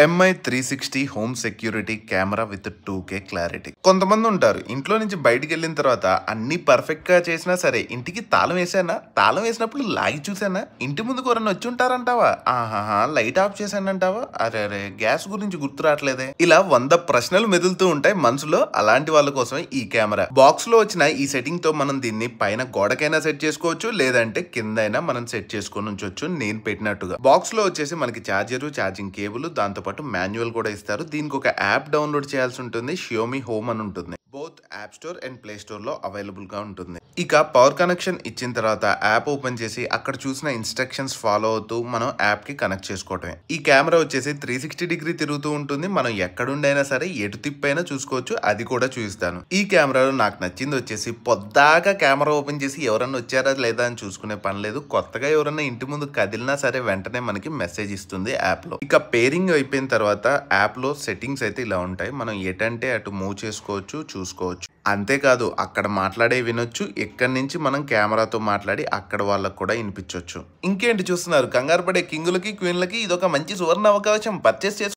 MI 360 home security camera with 2K clarity. కొంతమంది ఉంటారు ఇంట్లో నుంచి బయటికి వెళ్ళిన తర్వాత అన్ని పర్ఫెక్ట్ గా చేసినా సరే ఇంటికి తాళం వేసానా, తాళం వేసినప్పుడు లాగి చూసానా, ఇంటి ముందుకు ఎవరన్నా వచ్చి ఉంటారంటావా, ఆహాహా లైట్ ఆఫ్ చేశానంటావా, అరే అరే గ్యాస్ గురించి గుర్తు రావట్లేదే, ఇలా 100 ప్రశ్నలు మెదులుతూ ఉంటాయి మనసులో. అలాంటి వాళ్ళ కోసమే ఈ కెమెరా. బాక్స్ లో వచ్చిన ఈ సెట్టింగ్ తో మనం దీన్ని పైన గోడకైనా సెట్ చేసుకోవచ్చు, లేదంటే కిందైనా మనం సెట్ చేసుకొని ఉంచొచ్చు. నేను పెట్టినట్టుగా బాక్స్ లో వచ్చేసి మనకి చార్జర్, ఛార్జింగ్ కేబుల్, దాంతో పాటు మాన్యువల్ కూడా ఇస్తారు. దీనికి ఒక యాప్ డౌన్లోడ్ చేయాల్సి ఉంటుంది, షియోమి హోమ్ అని ఉంటుంది. Both app store and play store లో అవైలబుల్ గా ఉంటుంది. ఇక పవర్ కనెక్షన్ ఇచ్చిన తర్వాత యాప్ ఓపెన్ చేసి అక్కడ చూసిన ఇన్స్ట్రక్షన్స్ ఫాలో అవుతూ మనం యాప్ కి కనెక్ట్ చేసుకోవటమే. ఈ కెమెరా వచ్చేసి 360 డిగ్రీ తిరుగుతూ ఉంటుంది. మనం ఎక్కడుండైనా సరే ఎటు తిప్పైనా చూసుకోవచ్చు, అది కూడా చూపిస్తాను. ఈ కెమెరాలో నాకు నచ్చింది వచ్చేసి పొద్దాకా కెమెరా ఓపెన్ చేసి ఎవరన్నా వచ్చారా లేదా అని చూసుకునే పని లేదు. కొత్తగా ఎవరన్నా ఇంటి ముందు కదిలినా సరే వెంటనే మనకి మెసేజ్ ఇస్తుంది యాప్ లో. ఇక పేరింగ్ అయిపోయిన తర్వాత యాప్ లో సెట్టింగ్స్ అయితే ఇలా ఉంటాయి. మనం ఎటంటే అటు మూవ్ చేసుకోవచ్చు, చూసుకోవచ్చు. అంతేకాదు అక్కడ మాట్లాడే వినొచ్చు, ఎక్కడి నుంచి మనం కెమెరాతో మాట్లాడి అక్కడ వాళ్ళకు కూడా వినిపించవచ్చు. ఇంకేంటి చూస్తున్నారు, కంగారు పడే కింగులకి క్వీన్లకి ఇదొక మంచి సువర్ణ అవకాశం. పర్చేస్